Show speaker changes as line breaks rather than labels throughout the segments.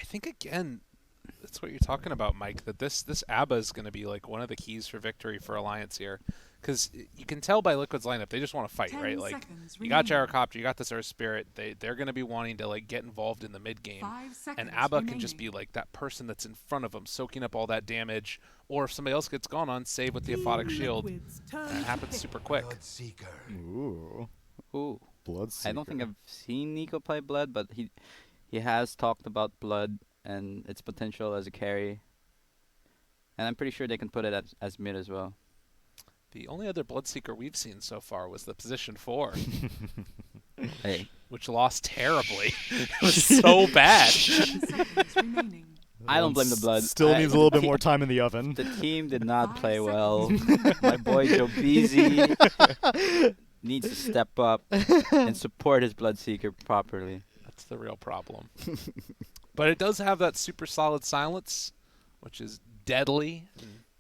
think again, that's what you're talking about, Mike. That this ABBA is going to be like one of the keys for victory for Alliance here, because you can tell by Liquid's lineup they just want to fight, right? Like you got Gyrocopter, you got this Earth Spirit. They're going to be wanting to like get involved in the mid game, and ABBA can just be like that person that's in front of them, soaking up all that damage. Or if somebody else gets gone on, save with the Aphotic Shield. And it happens super quick.
Ooh.
Ooh.
Bloodseeker.
I don't think I've seen Nico play Blood, but he has talked about Blood and its potential as a carry. And I'm pretty sure they can put it as mid as well.
The only other Bloodseeker we've seen so far was the position 4.
Hey.
Which lost terribly. It was so bad.
I don't blame the Blood.
Still needs a little bit more time in the oven.
The team did not play well. My boy Joe Beasy needs to step up and support his Bloodseeker properly.
That's the real problem. But it does have that super solid silence, which is deadly.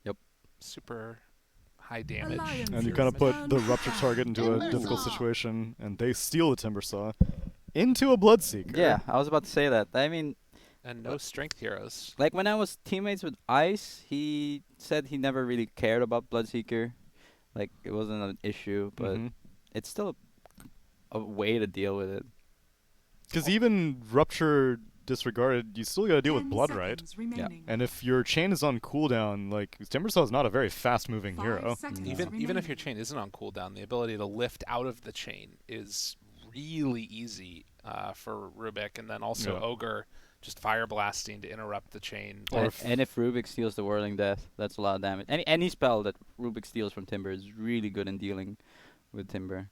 Yep.
Super high damage.
And you kind of put the Rupture target into a difficult situation, and they steal the Timber Saw into a Bloodseeker.
Yeah, I was about to say that. I mean,
and no strength heroes.
like when I was teammates with Ice, he said he never really cared about Bloodseeker. Like, it wasn't an issue, but it's still a way to deal with it.
Because even Rupture disregarded, you still got to deal with Blood, right?
Yeah.
And if your chain is on cooldown, like, Timbersaw is not a very fast-moving hero.
Even if your chain isn't on cooldown, the ability to lift out of the chain is really easy for Rubik, and then also Ogre just fire blasting to interrupt the chain.
And if Rubik steals the Whirling Death, that's a lot of damage. Any spell that Rubik steals from Timber is really good in dealing with Timber.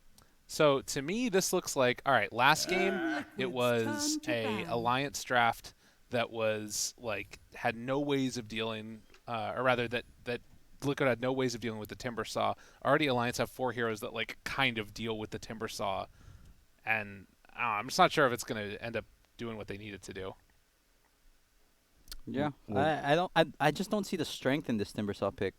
So to me, this looks like, all right, last game it was a alliance draft that was like had no ways of dealing, or rather that Liquid had no ways of dealing with the Timber Saw. Already Alliance have 4 heroes that like kind of deal with the Timber Saw, and I'm just not sure if it's going to end up doing what they need it to do.
Yeah, I just don't see the strength in this Timber Saw pick,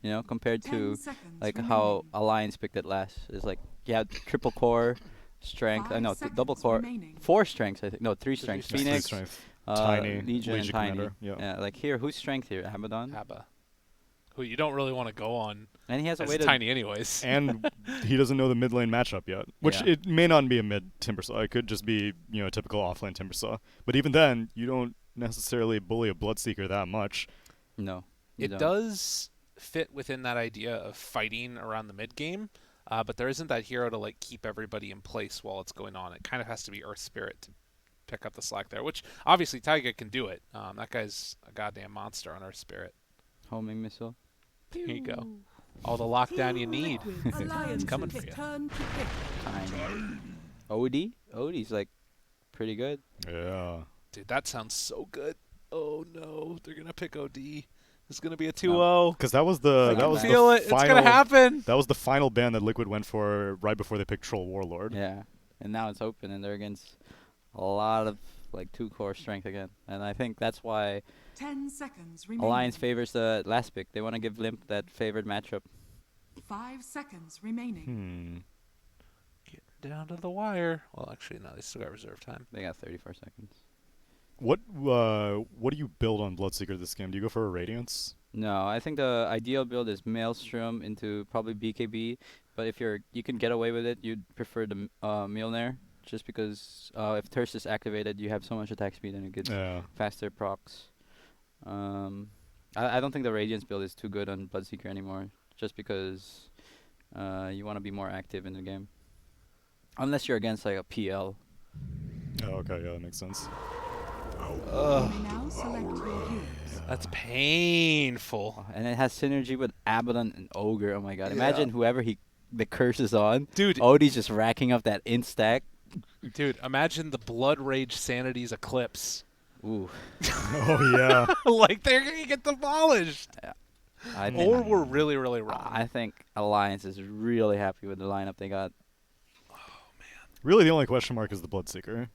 you know, compared to like how Alliance picked it last. It's like you have triple core strength. I know double core, 4 strengths. I think 3 strengths. Phoenix,
Tiny,
Legion, and Tiny.
Commander,
yeah, like here, who's strength here? Abaddon.
Abba, who you don't really want to go on.
And he has a way to
Tiny anyways.
And he doesn't know the mid lane matchup yet, which it may not be a mid Timbersaw. It could just be, you know, a typical offlane Timbersaw. But even then, you don't necessarily bully a Bloodseeker that much.
No.
It does fit within that idea of fighting around the mid game, but there isn't that hero to like keep everybody in place while it's going on. It kind of has to be Earth Spirit to pick up the slack there, which obviously Taiga can do it. That guy's a goddamn monster on Earth Spirit.
Homing missile.
There you go. All the lockdown you need. It's coming for you.
Tiny. OD? OD's like pretty good.
Yeah.
Dude, that sounds so good. Oh no, they're gonna pick OD. It's gonna be a 2-0.
Because that was the
feel it.
final,
it's gonna happen.
That was the final ban that Liquid went for right before they picked Troll Warlord.
Yeah, and now it's open, and they're against a lot of like 2-core strength again, and I think that's why
10 seconds remaining.
Alliance favors the last pick. They want to give Limp that favored matchup.
5 seconds remaining.
Getting down to the wire. Well, actually, no, they still got reserve time.
They got 34 seconds.
What do you build on Bloodseeker this game? Do you go for a Radiance?
No, I think the ideal build is Maelstrom into probably BKB, but if you can get away with it, you'd prefer the Mjolnir, just because if Thirst is activated, you have so much attack speed and it gets faster procs. I don't think the Radiance build is too good on Bloodseeker anymore, just because you want to be more active in the game. Unless you're against like a PL.
Oh, okay, yeah, that makes sense.
Now select your heroes.
That's painful.
And it has synergy with Abaddon and Ogre. Oh my god. Imagine whoever the curse is on.
Dude.
Odie's just racking up that insta-stack.
Dude, imagine the Blood Rage Sanity's Eclipse.
Ooh.
Oh, yeah.
Like, they're going to get demolished.
Yeah.
Or we're really, really wrong.
I think Alliance is really happy with the lineup they got.
Really, the only question mark is the Bloodseeker.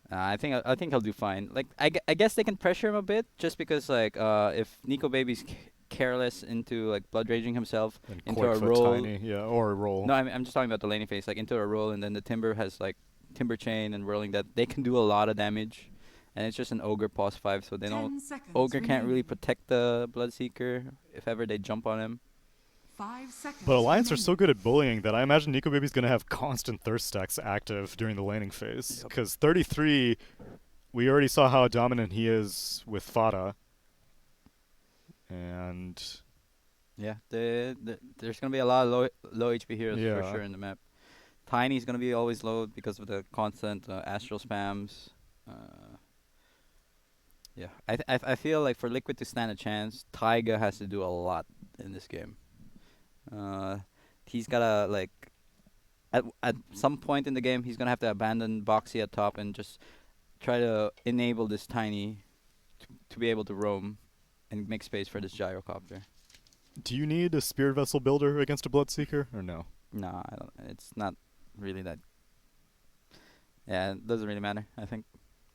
I think he'll do fine. Like I guess they can pressure him a bit, just because like if Nico Baby's careless into like blood raging himself
And
into a
Corkfoot
roll.
Tiny, yeah, or a roll.
No, I'm just talking about the laning phase, like into a roll, and then the Timber has like Timber Chain and Whirling that they can do a lot of damage, And it's just an Ogre pause 5, so they
10
don't.
seconds
Ogre can't really
remaining.
protect the Bloodseeker if ever they jump on him.
5 seconds.
But Alliance are so
remaining.
good at bullying that I imagine Nico Baby's going to have constant thirst stacks active during the laning phase.
Yep.
Because 33, we already saw how dominant he is with Fada. And
Yeah, there's gonna be a lot of low HP heroes for
Yeah.
sure in the map. Tiny's gonna be always low because of the constant astral spams. Yeah, I feel like for Liquid to stand a chance, Taiga has to do a lot in this game. He's gotta like at some point in the game he's gonna have to abandon Boxy at top and just try to enable this Tiny to be able to roam and make space for this gyrocopter.
do you need a Spirit Vessel builder against a Bloodseeker, or no?
No, I don't. It's not really that. Yeah, it doesn't really matter. I think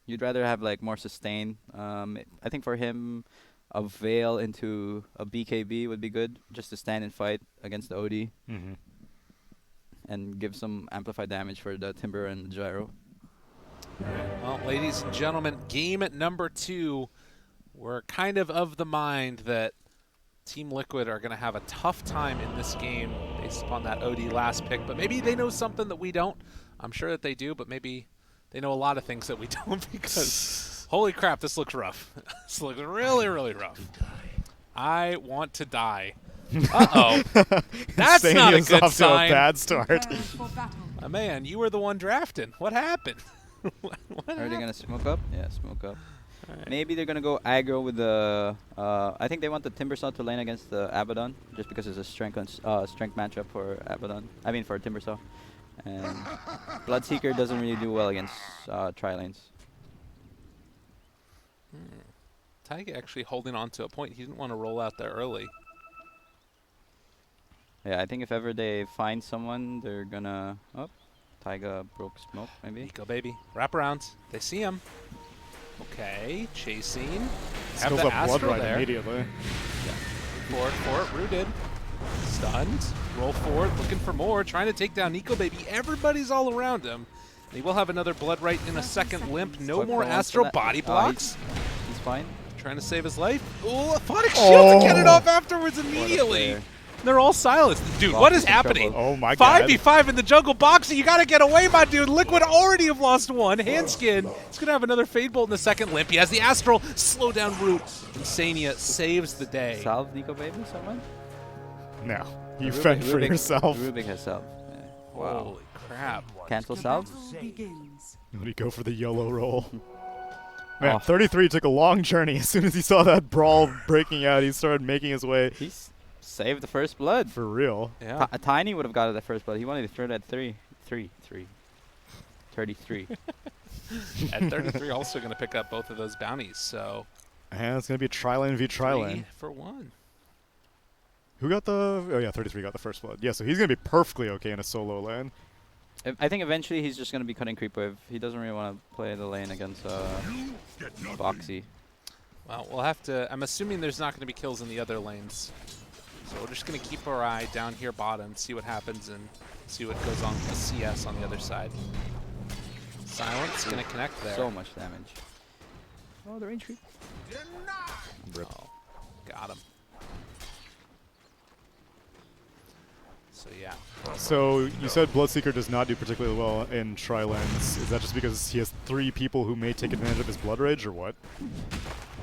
you'd rather have like more sustain. I think for him, a Veil into a BKB would be good, just to stand and fight against the OD
Mm-hmm.
and give some amplified damage for the Timber and the Gyro.
Well, ladies and gentlemen, game at number 2. We're kind of the mind that Team Liquid are going to have a tough time in this game based upon that OD last pick, but maybe they know something that we don't. I'm sure that they do, but maybe they know a lot of things that we don't because holy crap, this looks rough. This looks really, really rough. I want to die. Uh-oh. That's not a
Sania's
good
off to a
sign.
bad start.
Prepare for battle.
Man, you were the one drafting. What happened? What
Are they
happened?
gonna smoke up? Yeah, smoke up.
Alright.
Maybe they're gonna go aggro with the. I think they want the Timbersaw to lane against the Abaddon, just because it's a strength matchup for Abaddon. I mean for Timbersaw, and Bloodseeker doesn't really do well against tri lanes.
Taiga actually holding on to a point. He didn't want to roll out there early.
Yeah, I think if ever they find someone, they're gonna. Oh, Taiga broke smoke maybe.
Nico baby, wrap around. They see him. Okay, chasing. Have
Skills
the
up Blood
Astral
right
there.
immediately.
Forward for it, rooted. Stunned. Roll forward, looking for more. Trying to take down Nico baby. Everybody's all around him. He will have another Blood Right in a second limp. No
What
more
for once for
Astral
that-
body blocks.
He's fine.
Trying to save his life. Oh, Aphotic Shield to get it
Oh.
off afterwards
What a
immediately.
player.
They're all silenced. Dude,
Box
what is
is in
happening?
trouble.
Oh my god.
5v5 in the jungle. Boxy, you gotta get away, my dude. Liquid already have lost one. Handskin. He's gonna have another Fade Bolt in the second limp. He has the Astral. Slow down root. Insania saves the day.
Salve Nico baby, someone.
No. You
Rubik-
fend for
Rubik-
yourself.
Rubik has salve. Yeah. Wow.
Holy crap.
Cancel
The
salve.
battle begins.
Let me go for the YOLO roll. Man,
Oh.
33 took a long journey. As soon as he saw that brawl breaking out, he started making his way
He's saved the first blood.
for real.
Yeah.
Tiny would have got it at first blood. He wanted to throw it at 33. 33.
At 33, also gonna pick up both of those bounties. So
And it's going to be a tri-lane v
3
tri-lane.
for 1.
Who got the... Oh yeah, 33 got the first blood. Yeah, so he's going to be perfectly okay in a solo lane.
I think eventually he's just going to be cutting creep wave. He doesn't really want to play the lane against Boxy.
Well, we'll have to. I'm assuming there's not gonna be kills in the other lanes. So we're just gonna keep our eye down here bottom, see what happens, and see what goes on with the CS on the other side. Silence gonna connect there.
So much damage. Oh, the range creep.
Oh, got him. So yeah,
So you said Bloodseeker does not do particularly well in tri-lanes. Is that just because he has 3 people who may take advantage of his Blood Rage, or what?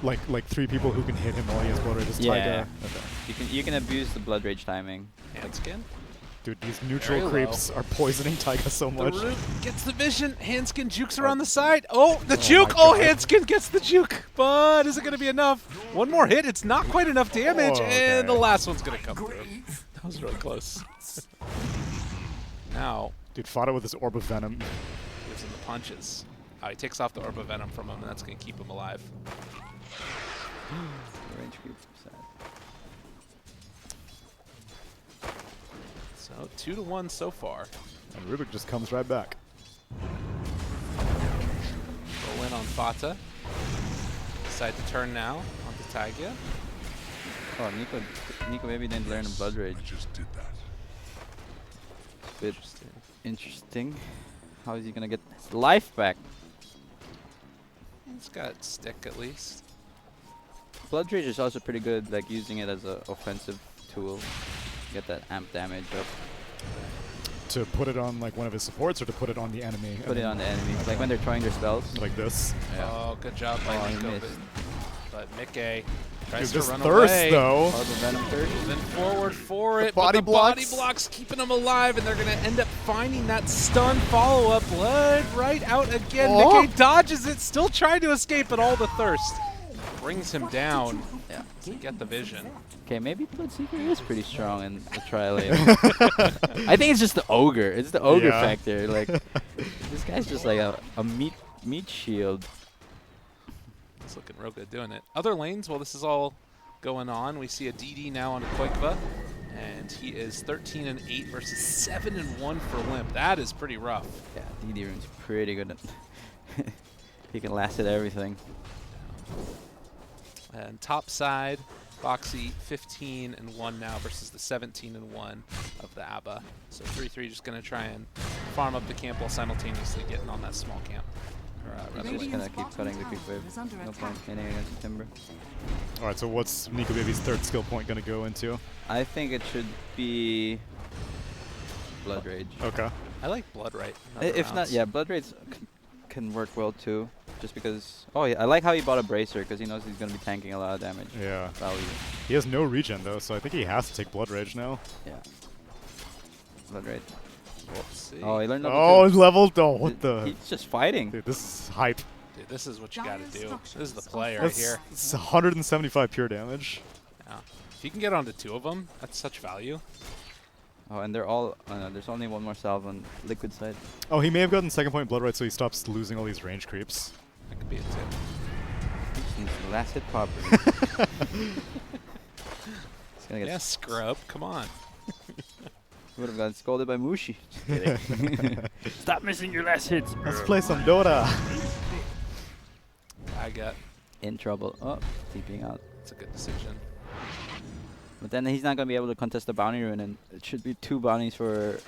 Like 3 people who can hit him while he has Blood Rage as
Yeah.
Taiga?
You can abuse the blood rage timing.
Handskin.
Dude, these neutral
Very
creeps are poisoning Taiga so
The
much.
root gets the vision. Handskin jukes around the side. Oh, the
Oh
juke.
my
Oh,
God.
Handskin gets the juke. But is it going to be enough? One more hit. It's not quite enough damage.
Oh, okay.
And the last one's going to come through. That was really close. Now,
Dude, Fada with his Orb of Venom.
gives him the punches. He takes off the Orb of Venom from him, and that's going to keep him alive.
The range creep. Sad.
So 2-1 so far.
And Rubik just comes right back.
Roll in on Fata. Decide to turn now onto Taiga.
Oh, Nico maybe didn't learn blood rage. Bit interesting. How is he gonna get his life back?
It's got stick at least.
Blood Rage is also pretty good, like using it as an offensive tool. Get that amp damage up.
To put it on like one of his supports or to put it on the enemy?
Put it on the enemy.
Okay.
Like when they're throwing their spells.
Like this.
Yeah.
Oh, good job by
Oh, he
Nico.
missed.
But Mickey tries
Dude,
to
this
run
thirst
away.
though.
Harbor Venom Thirst.
Then forward for
The
it,
body
but the body
blocks.
blocks keeping him alive, and they're going to end up finding that stun follow-up. Blood right out again.
Oh.
Mickey dodges it, still trying to escape, but all the thirst brings him down
Yeah.
to get the vision.
Okay, maybe Bloodseeker is pretty strong in the trial lane. I think it's just the ogre. It's the ogre
Yeah.
factor. Like this guy's just like a meat shield.
It's looking real good doing it. Other lanes, while this is all going on, we see a DD now on Koikva, and he is 13-8 versus 7-1 for Limp. That is pretty rough.
Yeah, DD Rune's pretty good at he can last at everything.
And top side, Boxy 15-1 now versus the 17-1 of the ABBA. So 3-3 just going to try and farm up the camp while simultaneously getting on that small camp. Or,
I'm
rather
just
wave.
gonna keep cutting the quick wave. No point hitting against the Timber.
Alright, so what's Nico Baby's third skill point going to go into?
I think it should be Blood Rage.
Okay.
I like Blood Right.
If not, yeah, Blood Rage can work well too. Just because, oh yeah, I like how he bought a Bracer because he knows he's gonna be tanking a lot of damage.
Yeah.
Value.
He has no regen though, so I think he has to take Blood Rage now.
Yeah. Blood Rage.
Whoopsie.
Oh, he learned level
Oh,
2.
it's leveled. Oh, what the?
He's just fighting.
Dude, this is hype.
Dude, this is what you got to do. This is the
Dire
play right
structures.
here.
It's 175 pure damage.
Yeah. If you can get onto 2 of them, that's such value.
Oh, and they're all. There's only one more salve on liquid side.
Oh, he may have gotten second point Blood Right, so he stops losing all these range creeps.
That could be it too.
He just needs the last hit properly. He's gonna get.
Yeah, scrub. Come on.
Would have gotten scolded by Mushi. Just kidding. Stop missing your last hits.
Let's play some Dota.
I got.
In trouble. Oh, TPing out.
It's a good decision.
But then he's not gonna be able to contest the bounty rune, and it should be 2 bounties for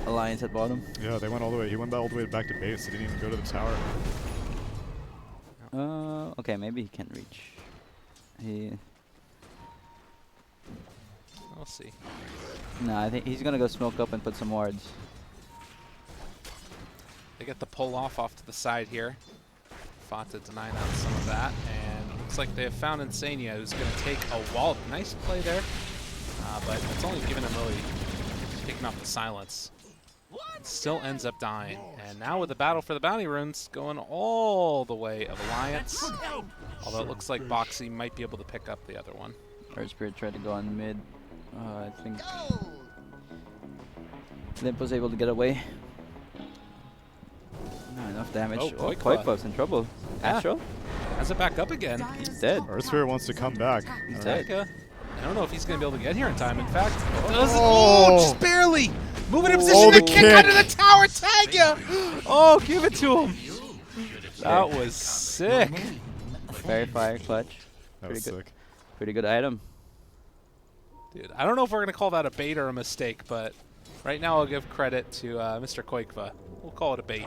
Alliance at bottom.
Yeah, they went all the way. He went all the way back to base. He didn't even go to the tower.
Okay, maybe he can reach.
We'll see.
No, I think he's gonna go smoke up and put some wards.
They get the pull off to the side here. Fanta denying out some of that, and looks like they have found Insania, who's going to take a wall. Nice play there, but it's only given him really taking off the silence. Still ends up dying, and now with the battle for the bounty runes going all the way of Alliance. Although it looks like Boxy might be able to pick up the other one.
Earth Spirit tried to go on mid. I think Limp was able to get away. Not enough damage.
Oh,
Oh,
Koikva.
Koikva's in trouble.
Yeah.
Astral?
Has it back up again.
He's dead.
Earth Spirit wants to come back.
He's
Alright.
dead.
I don't know if he's going to be able to get here in time. In fact, does
Oh.
just barely. Moving in
Oh,
position to
the
kick under
kick.
the tower. Tag ya. Oh, give it to him. That was sick.
Very fire clutch.
That was
Pretty good.
sick.
Pretty good item.
Dude, I don't know if we're going to call that a bait or a mistake, but right now I'll give credit to Mr. Koikva. We'll call it a bait.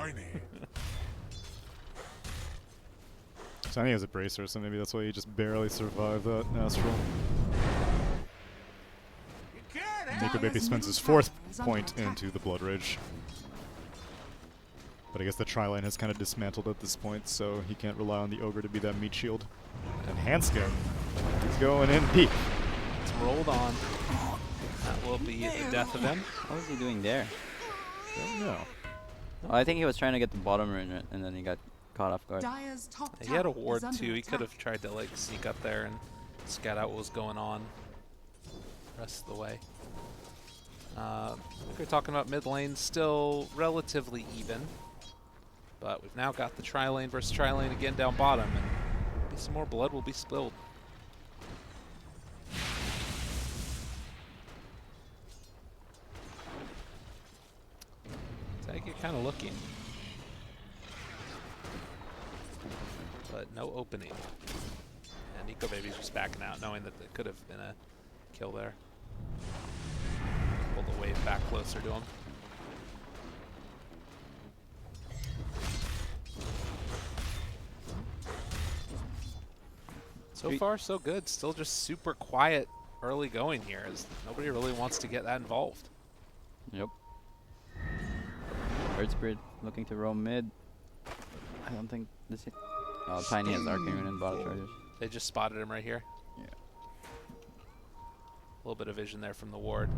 So I think he has a bracer, so maybe that's why he just barely survived that Astral. Nico Baby spends his 4th point into the Blood Rage. But I guess the tri-line has kind of dismantled at this point, so he can't rely on the Ogre to be that meat shield. And Handskin, he's going in peak.
It's rolled on. That will be the death of him.
What was he doing there?
Don't know.
Oh, I think he was trying to get the bottom rune, and then he got caught off guard.
Dire's top
He had a
tower
ward
is under
too. He
attack.
could have tried to like sneak up there and scout out what was going on the rest of the way. I think we're talking about mid lane, still relatively even. But we've now got the tri-lane versus tri-lane again down bottom, and maybe some more blood will be spilled. Tag you kind of looking. But no opening. And Nico Baby's just backing out, knowing that there could have been a kill there. Pull the wave back closer to him. So far, so good. Still just super quiet early going here, as nobody really wants to get that involved.
Yep. Bird Spirit looking to roam mid. I don't think this. Oh, Tiny has Arcane Rune and bottom chargers.
They just spotted him right here.
Yeah.
A little bit of vision there from the ward.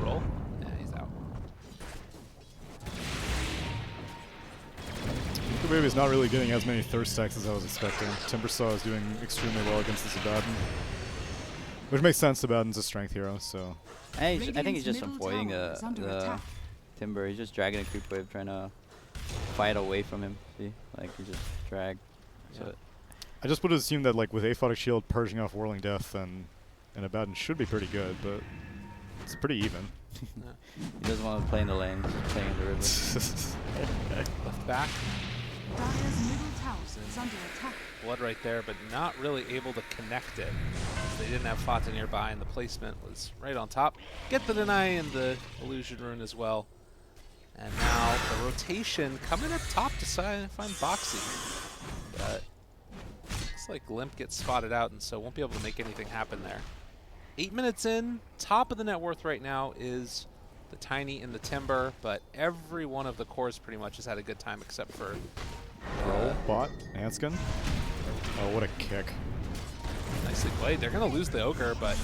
Roll. Yeah, he's out.
Baby's not really getting as many thirst stacks as I was expecting. Timbersaw is doing extremely well against this Abaddon. Which makes sense, Abaddon's a strength hero, so...
I think he's just
middle
avoiding
tower is under
the
attack.
Timber. He's just dragging a creep wave, trying to fight away from him. See? Like, he just drag. So
Yeah.
I just would assume that, like, with Aphotic Shield purging off Whirling Death, and Abaddon should be pretty good, but it's pretty even.
he doesn't want to play in the lane. He's playing in the river.
Left back.
Dire's middle tower is under attack.
Blood right there, but not really able to connect it. They didn't have Fata nearby, and the placement was right on top. Get the deny and the illusion rune as well. And now the rotation coming up top to find Boxy. But looks like Limp gets spotted out, and so won't be able to make anything happen there. 8 minutes in, top of the net worth right now is the Tiny and the Timber, but every one of the cores pretty much has had a good time except for
Roll, bot, Hanskin. Oh, what a kick.
nicely played. They're going to lose the Ogre, but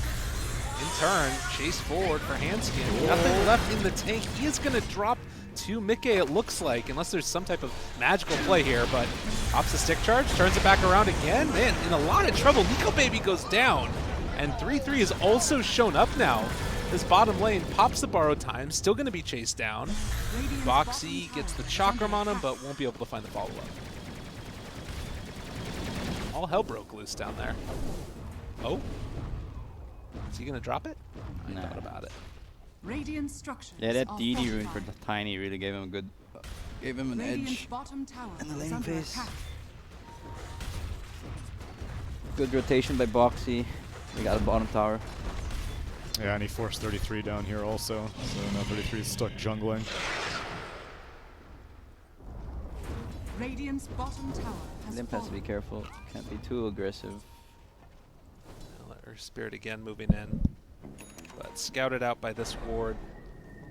in turn, chase forward for Hanskin. Nothing left in the tank. He is going to drop to Mickey, it looks like, unless there's some type of magical play here, but pops the stick charge, turns it back around again. Man, in a lot of trouble. Nico Baby goes down, and 3-3 has also shown up now. This bottom lane pops the borrowed time, still going to be chased down.
Radiant's
Boxy
bottom
gets the
tower is
chakram on
under
him,
attack.
but won't be able to find the follow-up. All hell broke loose down there. Oh? Is he going to drop it? I
Nah.
thought about it.
Radiant structures
Yeah, that
are
DD rune for
fortified.
the Tiny really gave him a good, gave him an
Radiant's
edge.
bottom tower
in the
is
lane
under
phase.
attack.
Good rotation by Boxy. We got a bottom tower.
Yeah, and he forced 33 down here also, so now 33 is stuck jungling.
Radiant's bottom tower has
Limp has to be
fallen.
careful. Can't be too aggressive.
Let her Spirit again moving in. But scouted out by this ward.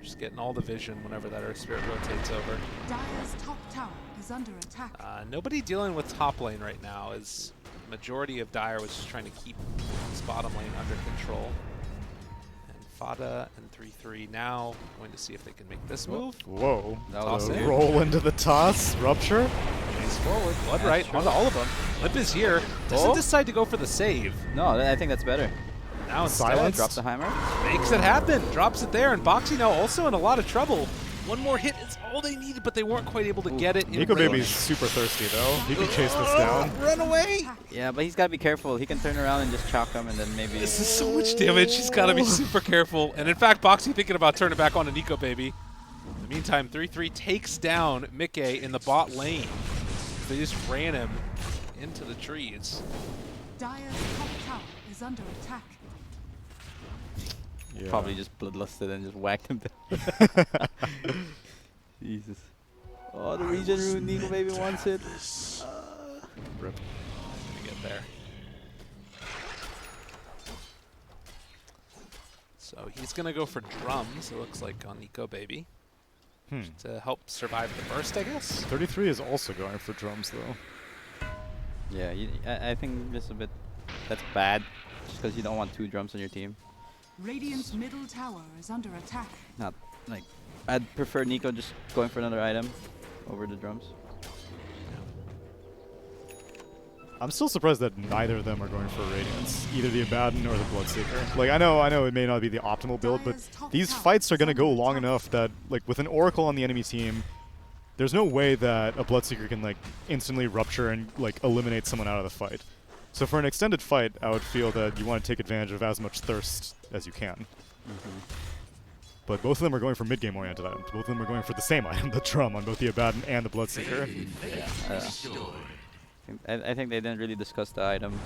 Just getting all the vision whenever that Earth Spirit rotates over.
Dire's top tower is under attack.
Nobody dealing with top lane right now, as the majority of Dire was just trying to keep this bottom lane under control. And Fada and 3-3 now going to see if they can make this move.
Whoa.
That
Toss
was
in.
Roll into the toss, rupture.
He's forward, blood
Yeah,
right
sure.
onto all of them. Limp is here. Doesn't
Oh.
decide to go for the save.
No, I think that's better.
Now instead,
Silence.
Drop the Heimer.
makes it happen. Drops it there, and Boxy now also in a lot of trouble. One more hit is all they needed, but they weren't quite able to get it. in
Nico
range.
Baby's super thirsty though. He can chase this down.
Run away!
Yeah, but he's got to be careful. He can turn around and just chalk him, and then maybe.
This is so much damage. He's got to be super careful. And in fact, Boxy thinking about turning back on to Nico Baby. In the meantime, 3-3 takes down Mickey in the bot lane. They just ran him into the trees.
Dire's top tower is under attack.
Yeah.
Probably just bloodlusted and just whacked him down. Jesus. Oh, the regen rune. Nico Baby wants it.
Rip.
To get there. So he's going to go for drums, it looks like, on Nico Baby. To help survive the burst, I guess.
33 is also going for drums though.
Yeah, I think just a bit. That's bad. Just because you don't want 2 drums on your team.
Radiant's middle tower is under attack.
Not like. I'd prefer Nico just going for another item over the drums.
I'm still surprised that neither of them are going for Radiance, either the Abaddon or the Bloodseeker. Like, I know it may not be the optimal build, but these fights are going to go long enough that, like, with an Oracle on the enemy team, there's no way that a Bloodseeker can, like, instantly rupture and, like, eliminate someone out of the fight. So for an extended fight, I would feel that you want to take advantage of as much thirst as you can. But both of them are going for mid-game oriented items. Both of them are going for the same item, the drum, on both the Abaddon and the Bloodseeker.
I think they didn't really discuss the items.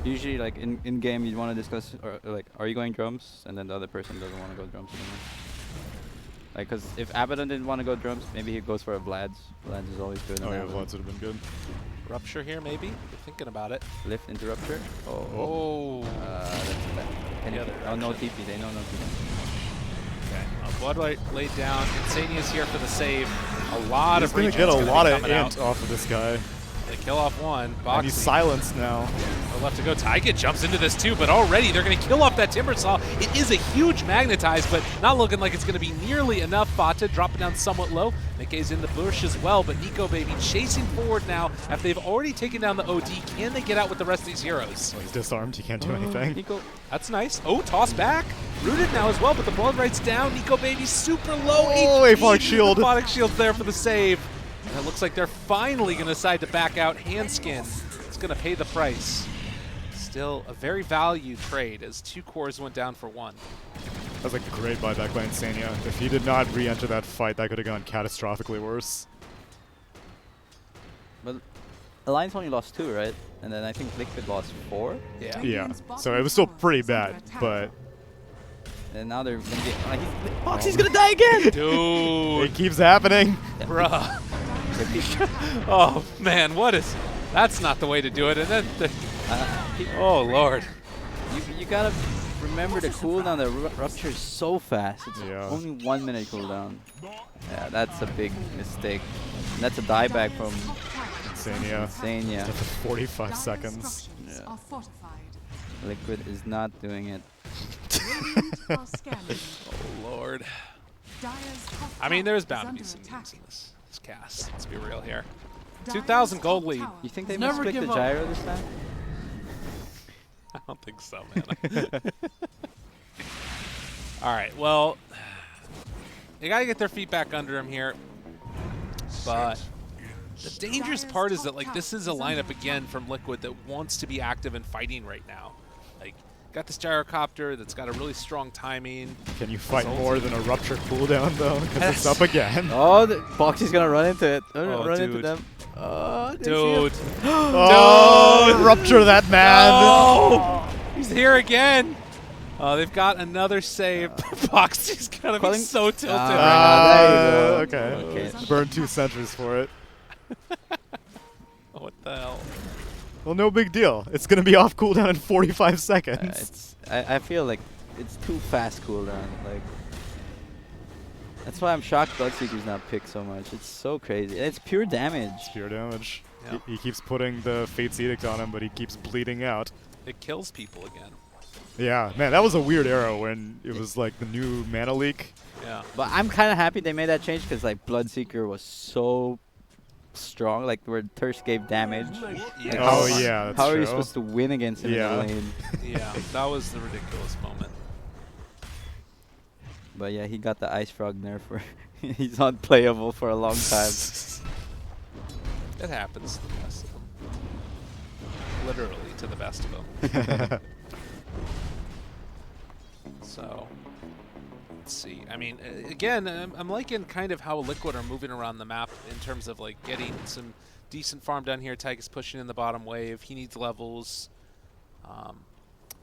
Usually, like in game, you want to discuss, or like, are you going drums? And then the other person doesn't want to go drums anymore. Like, cause if Abaddon didn't want to go drums, maybe he goes for a Vlad's. Vlad's is always good.
Oh
on
yeah,
Abaddon.
Vlad's would have been good.
Rupture here, maybe? You're thinking about it.
Lift into rupture.
Oh.
That's bad.
The other
Oh, no
direction.
TP. They know no TP.
Okay. Bloodlight laid down. Insania's here for the save. A lot
He's
of
gonna
regen's
get a
gonna be
lot of
coming out.
int off of this guy.
They kill off one.
And
Boxy.
he's silenced now.
No left to go. Taiga jumps into this too, but already they're going to kill off that Timbersaw. It is a huge magnetize, but not looking like it's going to be nearly enough. Fata dropping down somewhat low. Nikkei's in the bush as well, but Nico Baby chasing forward now. After they've already taken down the OD, can they get out with the rest of these heroes?
Oh, he's disarmed. He can't do anything.
Nico.
That's nice. Oh, toss back. Rooted now as well, but the blood right's down. Nico Baby's super low.
Oh,
HP.
Aphotic Shield.
Aphotic Shield's there for the save. And it looks like they're finally going to decide to back out. Handskin is going to pay the price. Still a very valued trade as 2 cores went down for 1.
That was a great buyback by Insania. If he did not re-enter that fight, that could have gone catastrophically worse.
But Alliance only lost 2, right? And then I think Liquid lost 4.
Yeah.
Yeah, so it was still pretty bad, but
And now they're gonna get. Boxy's gonna die again!
Dude.
it keeps happening.
Bruh. Oh, man, what is... That's not the way to do it. And then... oh, Lord.
You gotta remember the cooldown. The rupture is so fast. It's
Yeah.
only 1 minute cooldown. Yeah, that's a big mistake. And that's a dieback from
Insania.
Insania.
After 45 seconds.
Yeah.
Are fortified.
Liquid is not doing it.
Radiant are scanning.
Oh, Lord.
Dire's top
I mean,
tower
there's
is
bound to
under
be some
attack.
memes in this cast. Let's be real here.
Dire's
2,000 gold
top
lead.
tower
You think
is
they
under
misplit the gyro this time?
I don't think so, man. All right, well, they got to get their feet back under him here. But the dangerous part is that, like, this is a lineup, again, from Liquid that wants to be active and fighting right now. Like, got this gyrocopter that's got a really strong timing.
Can you fight
Salty.
more than a rupture cooldown, though? Because it's up again.
Oh, Boxy's gonna run into it.
Oh,
Run into
dude.
them. Oh, they see
Dude.
him.
Oh, rupture that man!
Oh! He's here again. Oh, they've got another save. Boxy's going to be
Calling-
so tilted
Ah,
right
there you go.
Okay.
Okay.
Burn 2 sentries for it.
now. What the hell?
Well, no big deal. It's going to be off cooldown in 45 seconds.
I feel like it's too fast cooldown. Like that's why I'm shocked Bloodseeker's not picked so much. It's so crazy. It's pure damage.
Pure damage.
Yeah.
He keeps putting the Fate's Edict on him, but he keeps bleeding out.
It kills people again.
Yeah, man, that was a weird arrow when it was like the new mana leak.
Yeah.
But I'm kind of happy they made that change because like Bloodseeker was so strong. Like where Thirst gave damage.
Yeah.
Oh,
how-
yeah, that's
How are
true.
you supposed to win against him
Yeah.
in the lane?
Yeah, that was the ridiculous moment.
But yeah, he got the Ice Frog nerf for he's unplayable for a long time.
It happens to the best of them. Literally to the best of them. So, let's see. I mean, again, I'm liking kind of how Liquid are moving around the map in terms of like getting some decent farm down here. Tyke is pushing in the bottom wave. He needs levels.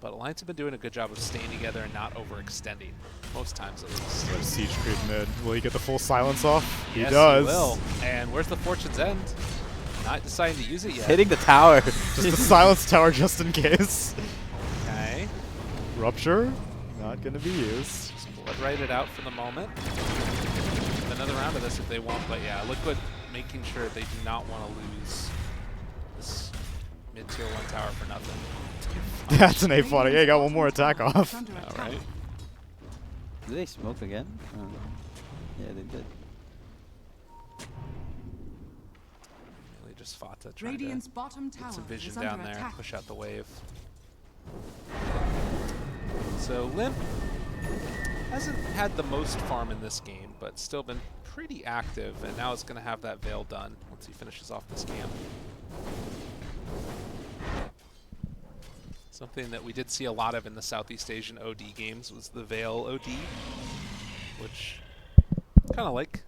But Alliance have been doing a good job of staying together and not overextending, most times at least.
There's Siege Creep mid. Will he get the full silence off?
Yes,
he does.
He will. And where's the Fortune's End? Not deciding to use it yet.
Hitting the tower.
Just the silence tower just in case.
Okay.
Rupture, not going to be used.
Just blood right it out for the moment. Another round of this if they want, but yeah, Liquid making sure they do not want to lose this mid-tier 1 tower for nothing.
That's an A-40. Hey, got one more attack off.
Under
All
attack.
right.
Did they smoke again? Oh. Yeah, they did.
Really just Fata trying
Radiant's
to
bottom tower
get some vision
is
down
under
there,
attack.
push out the wave. So Limp hasn't had the most farm in this game, but still been pretty active, and now it's going to have that Veil done once he finishes off this camp. Something that we did see a lot of in the Southeast Asian OD games was the Veil OD, which kind of like.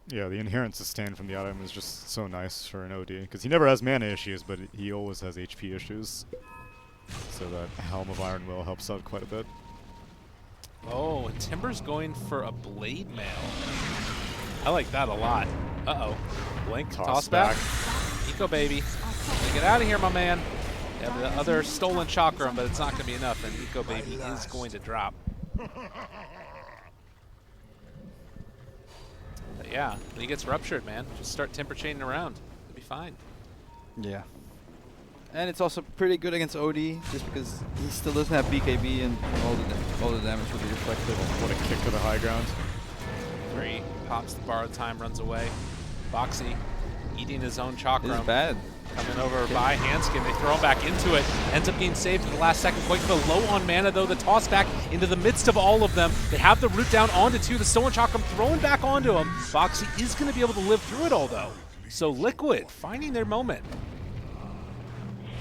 Yeah, the inherent sustain from the item is just so nice for an OD. Because he never has mana issues, but he always has HP issues. So that Helm of Iron Will helps out quite a bit.
Oh, and Timber's going for a Blade Mail. I like that a lot. Uh-oh. Blink, toss back. Eco baby. Get out of here, my man. You have the other stolen chakram, but it's not going to be enough, and Eco baby is going to drop. But yeah, when he gets ruptured, man, just start temper chaining around. It'll be fine.
Yeah. And it's also pretty good against OD, just because he still doesn't have BKB and all the damage will be reflected.
What a kick to the high ground.
3 pops the borrowed time, runs away. Boxy eating his own chakram.
This is bad.
Coming over by Handskin. They throw him back into it. Ends up being saved at the last second. Quakefa low on mana, though. The toss back into the midst of all of them. They have the root down onto 2. The stolen chakram thrown back onto him. Boxy is going to be able to live through it all, though. So Liquid finding their moment.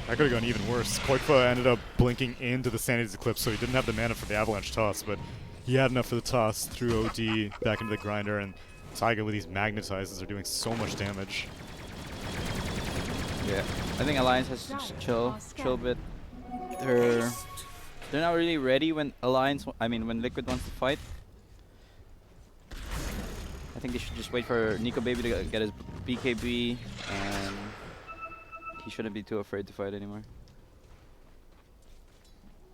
That could have gone even worse. Quakefa ended up blinking into the Sanity's Eclipse, so he didn't have the mana for the Avalanche toss, but he had enough for the toss, threw OD back into the grinder, and Taiga with these magnetizes are doing so much damage.
Yeah, I think Alliance has to just chill a bit. They're not really ready when when Liquid wants to fight. I think they should just wait for Nico Baby to get his BKB, and he shouldn't be too afraid to fight anymore.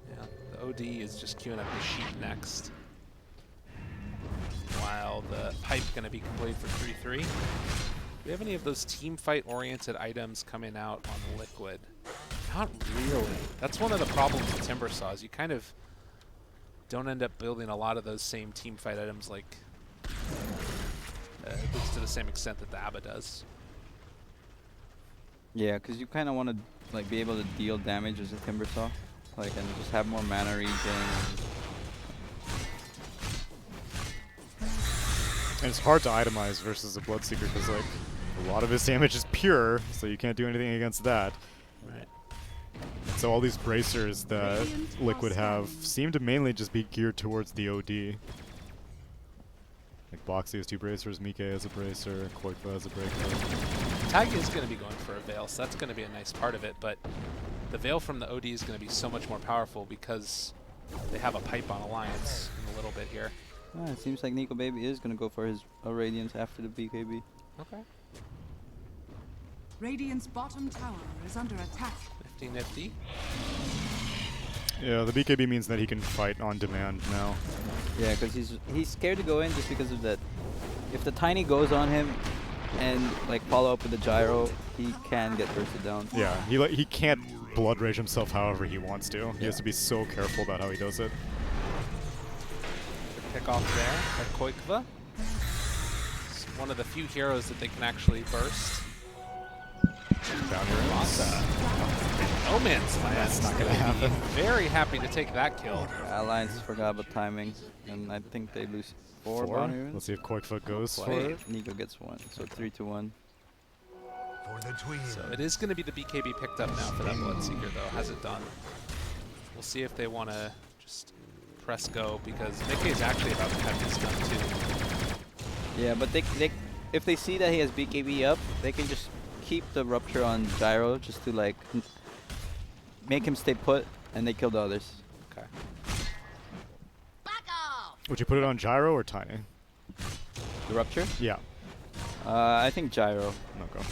Yeah, the OD is just queuing up the sheet next. While the pipe going to be complete for 3-3. Do we have any of those team fight oriented items coming out on Liquid? Not really. That's one of the problems with Timbersaw is you kind of don't end up building a lot of those same team fight items like at least to the same extent that the ABBA does.
Yeah, because you kind of want to be able to deal damage as a Timbersaw, and just have more mana regen.
And it's hard to itemize versus a Bloodseeker because a lot of his damage is pure, so you can't do anything against that.
Right.
So all these bracers that Liquid have seem to mainly just be geared towards the OD. Like Boxy has 2 bracers, Mike has a bracer, Quakefa has a bracer.
Tag is going to be going for a Veil, so that's going to be a nice part of it, but the Veil from the OD is going to be so much more powerful because they have a pipe on Alliance in a little bit here.
It seems like Nico Baby is going to go for his Radiance after the BKB.
Okay.
Radiant's bottom tower is under attack.
Nifty.
Yeah, the BKB means that he can fight on demand now.
Yeah, because he's scared to go in just because of that. If the Tiny goes on him and follow up with the gyro, he can get bursted down.
Yeah, he can't blood rage himself however he wants to. He has to be so careful about how he does it.
Pick off there by Quakefa. It's one of the few heroes that they can actually burst.
Bounty rings.
No man's land.
That's not gonna happen.
Very happy to take that kill.
Alliance forgot about timing, and I think they lose 4 bounty runes.
Let's see if Quakefa goes for
Play.
it.
Nico gets 1, so 3-1.
For the twin.
So it is going to be the BKB picked up now for that Bloodseeker, though. Has it done? We'll see if they want to just press go, because Mickey is actually about to have his gun, too.
Yeah, but if they see that he has BKB up, they can just keep the Rupture on Gyro just to make him stay put, and they kill the others.
Okay.
Would you put it on Gyro or Tiny?
The Rupture?
Yeah.
I think Gyro.
Okay.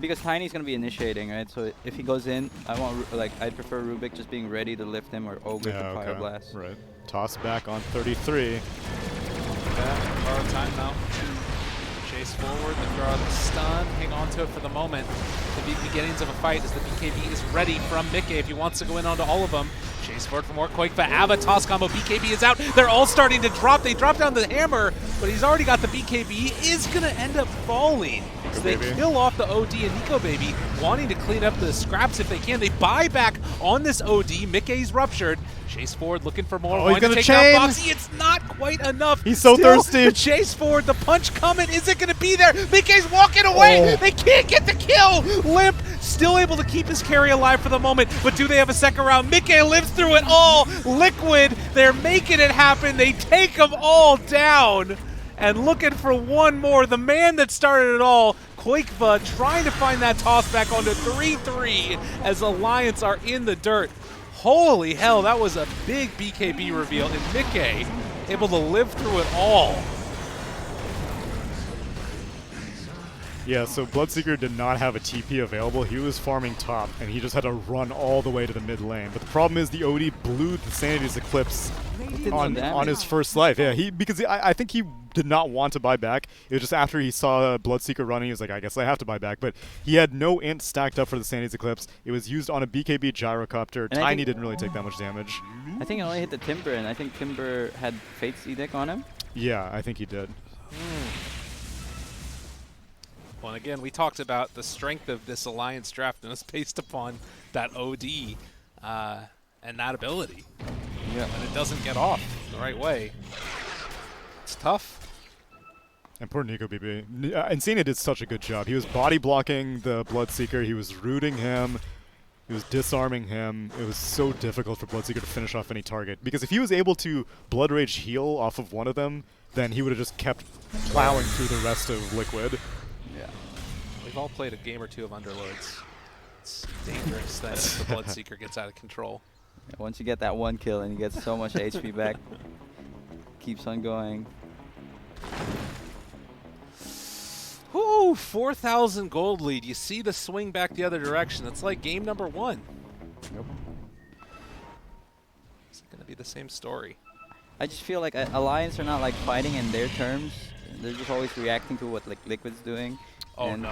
Because Tiny's gonna be initiating, right? So if he goes in, I'd prefer Rubik just being ready to lift him, or Ogre to Fire Blast.
Right. Toss back on 33.
Okay, borrow time now. Chase forward, they throw out the stun, hang on to it for the moment. The beginnings of a fight as the BKB is ready from Mickey if he wants to go in onto all of them. Chase forward for more Quakefa. Ava toss combo. BKB is out. They're all starting to drop. They drop down the hammer, but he's already got the BKB. Is going to end up falling. So they kill off the OD and Nico Baby, wanting to clean up the scraps if they can. They buy back on this OD. Mickey's ruptured. Chase forward looking for more.
He's gonna
take
chain.
down Boxy. It's not quite enough.
He's so thirsty.
The chase forward. The punch coming. Is it going to be there? Mickey's walking away.
Oh.
They can't get the kill. Limp still able to keep his carry alive for the moment, but do they have a second round? Mickey lives through it all. Liquid, they're making it happen. They take them all down. And looking for one more, the man that started it all, Quakefa, trying to find that toss back onto 3-3 as Alliance are in the dirt. Holy hell, that was a big BKB reveal, and Mickey able to live through it all.
Yeah, so Bloodseeker did not have a TP available. He was farming top, and he just had to run all the way to the mid lane. But the problem is the OD blew the Sanity's Eclipse on his first life. Yeah, because I think he did not want to buy back. It was just after he saw Bloodseeker running, he was like, I guess I have to buy back. But he had no int stacked up for the Sanity's Eclipse. It was used on a BKB gyrocopter.
And
Tiny didn't really take that much damage.
I think it only hit the Timber, and I think Timber had Fate's Edict on him.
Yeah, I think he did.
Well, and again, we talked about the strength of this Alliance draft, and it's based upon that OD and that ability.
Yeah.
And it doesn't get off the right way. It's tough.
And poor Nico BB. Insania did such a good job. He was body blocking the Bloodseeker. He was rooting him. He was disarming him. It was so difficult for Bloodseeker to finish off any target. Because if he was able to Blood Rage heal off of one of them, then he would have just kept plowing through the rest of Liquid.
Yeah.
We've all played a game or two of Underlords. It's dangerous that the Bloodseeker gets out of control.
Yeah, once you get that one kill and you get so much HP back, keeps on going.
Whoo, 4,000 gold lead. You see the swing back the other direction. It's like game number 1.
Nope.
It's going to be the same story.
I just feel like Alliance are not like fighting in their terms. They're just always reacting to what like Liquid's doing.
Oh,
and
no.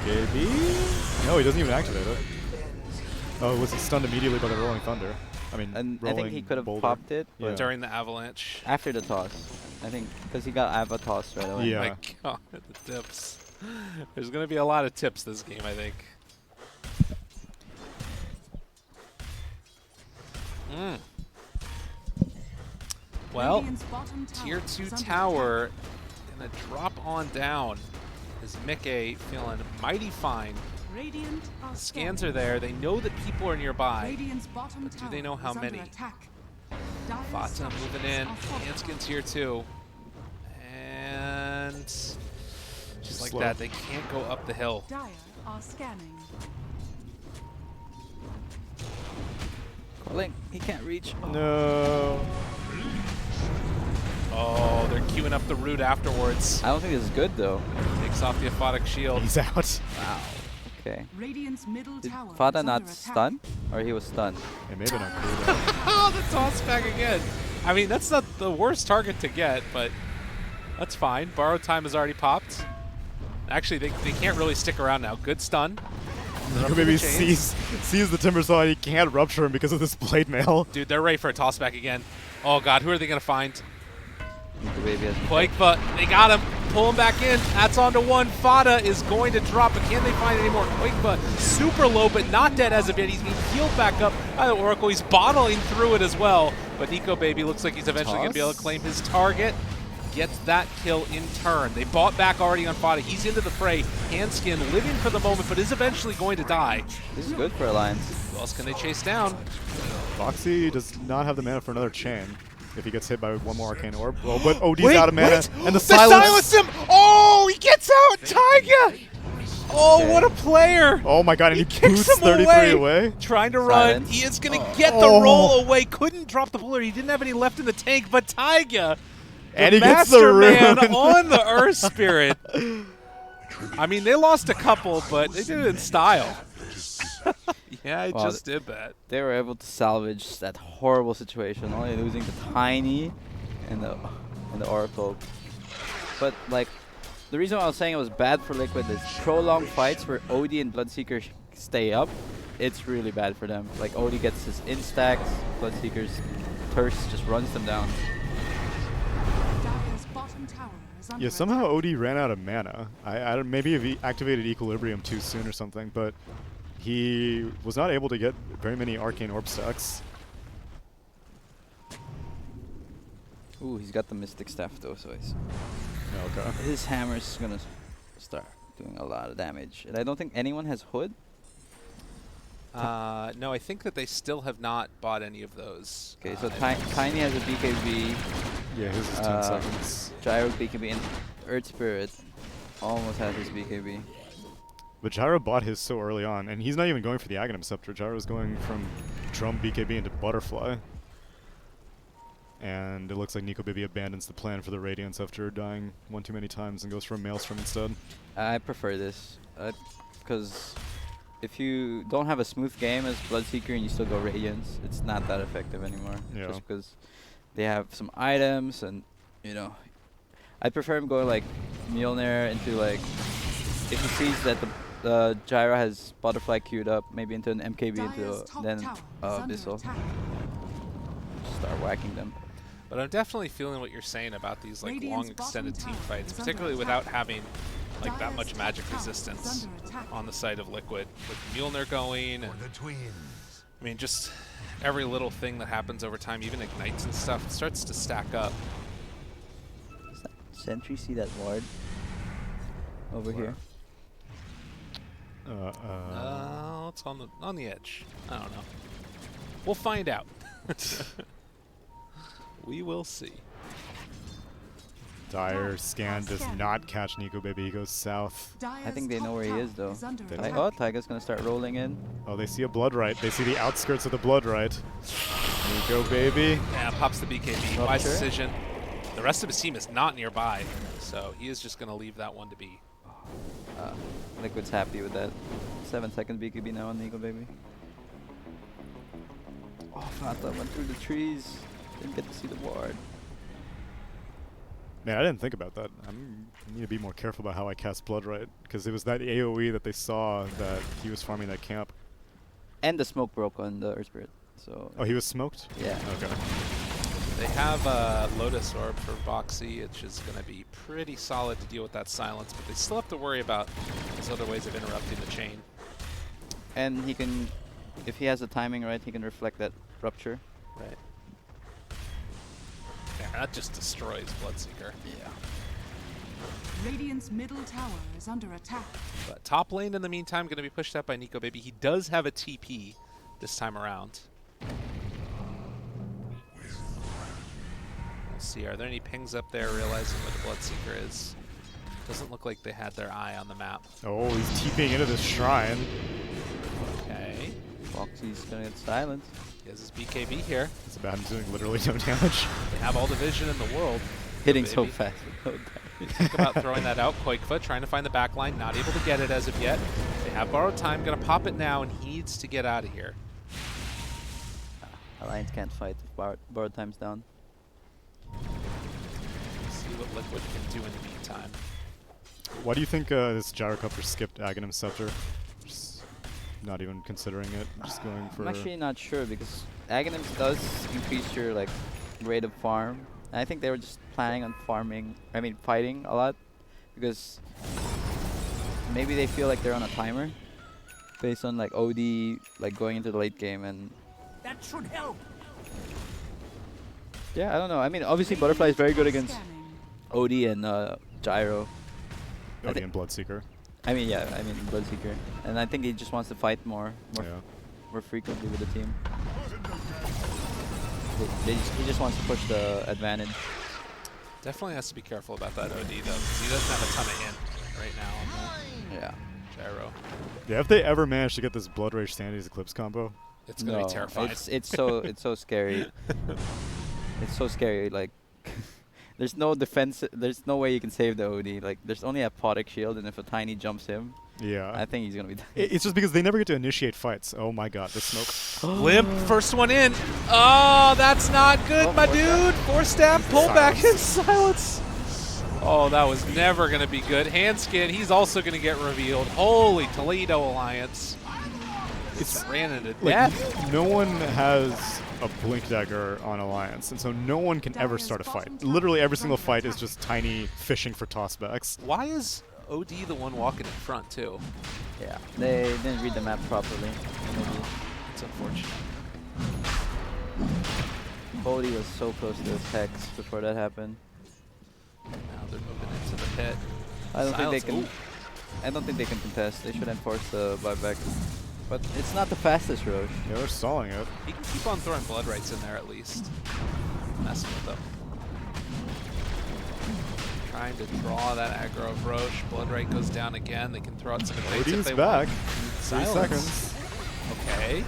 BKB? No, he doesn't even activate it. Oh, was he stunned immediately by the Rolling Thunder? I mean,
And I
Rolling
think he could have
Boulder.
popped it,
Yeah.
but
During the avalanche.
after the toss. I think because he got Ava toss right away.
Yeah.
My God, the tips. There's going to be a lot of tips this game, I think. Well,
Radiant's bottom tower
Tier 2
is under
tower going to drop on down. Is Mickey feeling mighty fine.
attack. Radiant are
Scans are there. They know that people are nearby.
Radiant's bottom
But do
tower
they know how
is under
many?
attack. Dire's
Fata
structures
moving in.
are fortified.
Hanskin Tier 2. And just like
Slow.
that, they can't go up the hill.
Dire are scanning.
Link, he can't reach.
No.
Oh, they're queuing up the root afterwards.
I don't think this is good though.
Takes off the aphotic shield.
He's out.
Wow. Okay.
Radiant's middle
Did
tower
Fada
is
not
under attack.
stun? Or he was stunned?
It may have been on cooldown.
Oh, the toss back again. I mean, that's not the worst target to get, but that's fine. Borrow time has already popped. Actually, they can't really stick around now. Good stun.
Nico maybe sees the Timbersaw and he can't rupture him because of this blade mail.
Dude, they're ready for a toss back again. Oh, God, who are they going to find?
The baby has
Quakefa, they got him. Pull him back in. That's on to 1. Fada is going to drop, but can they find any more? Quakefa, super low, but not dead as of yet. He's being healed back up by the Oracle. He's bottling through it as well. But Nico Baby looks like he's eventually going to be able to claim his target. Gets that kill in turn. They bought back already on Fada. He's into the fray. Handskin living for the moment, but is eventually going to die.
This is good for Alliance.
Who else can they chase down?
Foxy does not have the mana for another chain if he gets hit by one more Arcane Orb. Oh, but OD's
Wait,
out of mana.
wait.
And the
They
silence.
silenced him! Oh, he gets out! Taiga! Oh, what a player!
Oh my god, and he
Kicks
boots
him
33 away.
Trying to run.
Silence.
He is going to get the roll away. Couldn't drop the puller. He didn't have any left in the tank, but Taiga,
And
the
he gets the
master man
rune.
on the Earth Spirit. I mean, they lost a couple, but they did it in style. Yeah, I
Wow,
just did that.
They were able to salvage that horrible situation, only losing the Tiny and the Oracle. But like, the reason why I was saying it was bad for Liquid is prolonged fights where OD and Bloodseeker stay up. It's really bad for them. Like OD gets his instacks, Bloodseeker's Thirst just runs them down.
Dire's bottom tower is under
Yeah, somehow
attack.
OD ran out of mana. I don't, maybe he activated Equilibrium too soon or something, but he was not able to get very many Arcane Orb stacks.
Ooh, he's got the Mystic Staff though, so
Okay.
his hammer's gonna start doing a lot of damage. And I don't think anyone has Hood.
No, I think that they still have not bought any of those.
Okay, so Tiny has a BKB,
Yeah, his is 10 seconds.
Gyro BKB, and Earth Spirit almost has his BKB.
But Gyro bought his so early on, and he's not even going for the Aghanim Scepter. Gyro's going from Drum BKB into Butterfly. And it looks like Nico Bibi abandons the plan for the Radiance after dying one too many times and goes for a Maelstrom instead.
I prefer this because if you don't have a smooth game as Bloodseeker and you still go Radiance, it's not that effective anymore.
Yeah.
Just because they have some items and, you know, I prefer him going like Mjolnir into like, if he sees that the Gyro has Butterfly queued up, maybe into an MKB into then Abyssal. Start whacking them.
But I'm definitely feeling what you're saying about these like long extended team fights, particularly without having like that much magic resistance on the side of Liquid. With Mjolnir going, and
For the twins.
I mean just every little thing that happens over time, even ignites and stuff, starts to stack up.
Does that Sentry see that ward over here?
It's on the edge. I don't know. We'll find out. We will see.
Dire scan does not catch Nico Bibi. He goes south.
I think they know where he is though.
They
Like,
know.
oh, Taiga's gonna start rolling in.
Oh, they see a Blood Right. They see the outskirts of the Blood Right. Nico Baby.
Yeah, pops the BKB.
Not
Wise
sure.
decision. The rest of his team is not nearby, so he is just going to leave that one to be.
Liquid's happy with that. 7-second BKB now on Nico Baby. Oh, Fanta went through the trees. Didn't get to see the ward.
Man, I didn't think about that. I need to be more careful about how I cast Blood Right, because it was that AoE that they saw that he was farming that camp.
And the smoke broke on the Earth Spirit. So
Oh, he was smoked?
yeah.
Okay.
They have Lotus Orb for Boxy, which is going to be pretty solid to deal with that silence, but they still have to worry about those other ways of interrupting the chain.
And he can, if he has the timing right, he can reflect that rupture.
Right. Yeah, that just destroys Bloodseeker.
Yeah.
Radiant's middle tower is under attack.
But top lane in the meantime going to be pushed out by Nico Baby. He does have a TP this time around. We'll see. Are there any pings up there realizing where the Bloodseeker is? Doesn't look like they had their eye on the map.
Oh, he's TPing into this shrine.
Okay.
Foxy's gonna get silenced.
He has his BKB here.
It's about him doing literally no damage.
They have all the vision in the world.
Hitting so
Baby.
fast.
Think about throwing that out. Quakefoot trying to find the back line, not able to get it as of yet. They have borrowed time, gonna pop it now, and he needs to get out of here.
Alliance can't fight if borrowed time's down.
See what Liquid can do in the meantime.
Why do you think this Gyrocopter skipped Aghanim Scepter? Just not even considering it, just going for...
I'm actually not sure because Aghanim does increase your like rate of farm. And I think they were just planning on fighting a lot because maybe they feel like they're on a timer based on like OD like going into the late game and
That should help.
yeah, I don't know. I mean, obviously Butterfly is very good against OD and Gyro.
Odie and Bloodseeker.
I mean, yeah, I mean Bloodseeker, and I think he just wants to fight more
Yeah.
more frequently with the team. He just wants to push the advantage.
Definitely has to be careful about that OD though, because he doesn't have a ton of hint right now on
Yeah.
the Gyro.
Yeah, if they ever manage to get this Blood Rage Sanity's Eclipse combo,
It's gonna be terrifying.
It's so scary. It's so scary. Like, there's no defense. There's no way you can save the OD. Like, there's only a Potic shield, and if a Tiny jumps him,
yeah.
I think he's gonna be.
It's just because they never get to initiate fights. Oh my god, the smoke.
Limp, first one in. Oh, that's not good, my dude. Four stab, pull back in silence. Oh, that was never going to be good. Handskin, he's also going to get revealed. Holy Toledo Alliance. It's ran into
Like,
death.
no one has a Blink Dagger on Alliance, and so no one can ever start a fight. Literally every single fight is just Tiny fishing for tossbacks.
Why is OD the one walking in front, too?
Yeah. They didn't read the map properly. Maybe.
It's unfortunate.
OD was so close to his Hex before that happened.
Now they're moving into the pit.
I don't think they
Silence.
can. I don't think they can contest. They should enforce the buyback. But it's not the fastest Roche.
Yeah, they're stalling it.
He can keep on throwing blood rights in there at least. Messing with them. Trying to draw that aggro of Roche. Blood right goes down again. They can throw out some invades if
OD's
they
back.
want.
3
Silence.
seconds.
Okay.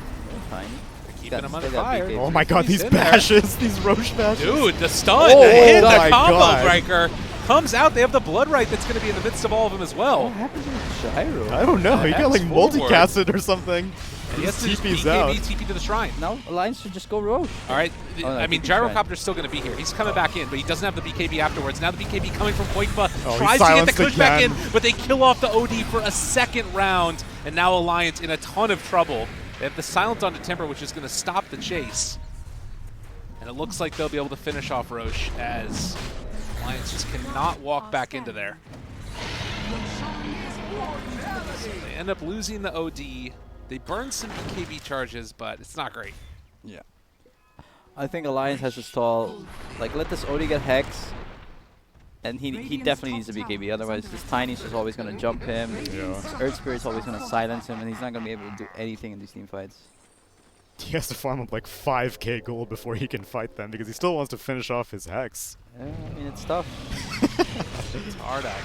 Tiny.
They're Keeping him
Stay
under
that
fire.
BKB.
Oh my god,
He's
these
in there.
bashes, these Roche bashes.
Dude, the stun,
Oh
the hit, the
my
combo
God.
breaker comes out. They have the blood right that's going to be in the midst of all of them as well.
What happened to the gyro?
I don't know, he got like
Hex forward.
multicasted or something.
And he has to just
TP's
BKB,
out.
TP to the shrine.
No, Alliance should just go rogue.
All right,
Oh, no,
I mean,
TP shrine.
Gyrocopter's still going to be here. He's coming back in, but he doesn't have the BKB afterwards. Now the BKB coming from Poikba
Oh, he
tries to get the
silenced
pushback in,
again.
but they kill off the OD for a second round, and now Alliance in a ton of trouble. They have the silence onto Timber, which is going to stop the chase. And it looks like they'll be able to finish off Roche as Alliance just cannot walk back into there. So they end up losing the OD. They burn some BKB charges, but it's not great.
Yeah. I think Alliance has to stall. Like, let this OD get Hex. And he definitely needs a BKB. Otherwise, this Tiny's just always going to jump him.
Yeah.
This Earth Spirit's always going to silence him. And he's not going to be able to do anything in these team fights.
He has to farm up like 5k gold before he can fight them because he still wants to finish off his Hex.
Yeah, I mean, it's tough.
It's hard act.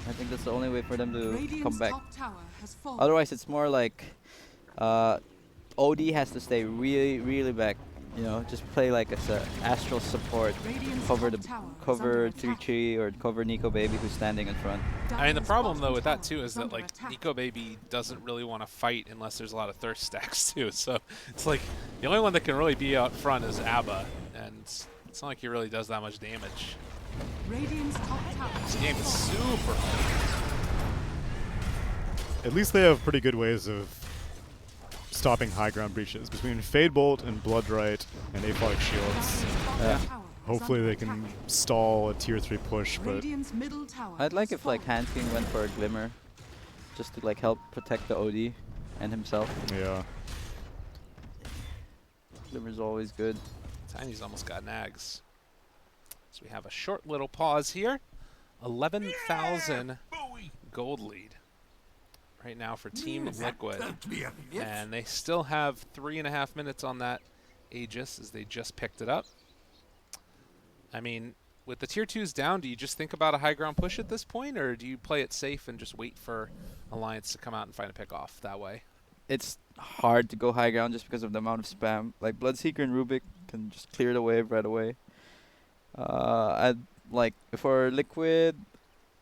I think that's the only way for them to
Radiant's
come back.
top tower has fallen.
Otherwise, it's more like OD has to stay really, really back. You know, just play like as an astral support,
Radiant's
cover
top
the
tower is
cover
under attack.
3-3 or cover Nico Baby who's standing in front.
I mean, the
Dire's
problem though
bottom
with that
tower
too is that
under
like
attack.
Nico Baby doesn't really want to fight unless there's a lot of thirst stacks too. So it's like the only one that can really be out front is Abba, and it's not like he really does that much damage.
Radiant's top tower
This
has
game is
fallen.
super fast.
At least they have pretty good ways of stopping high ground breaches between Fade Bolt and Bloodright and Aphonic Shields.
Yeah.
Tower is
Hopefully
under
they can
attack.
stall a tier 3 push, but
Radiant's middle tower
I'd like
has
if like
fallen.
Hanskin went for a Glimmer, just to like help protect the OD and himself.
yeah.
Glimmer's always good.
Tiny's almost got nags. So we have a short little pause here. 11,000 gold lead right now for Team Liquid. And they still have 3.5 minutes on that Aegis as they just picked it up. I mean, with the tier 2s down, do you just think about a high ground push at this point, or do you play it safe and just wait for Alliance to come out and find a pick off that way?
It's hard to go high ground just because of the amount of spam. Like Bloodseeker and Rubik can just clear the wave right away. I'd like for Liquid,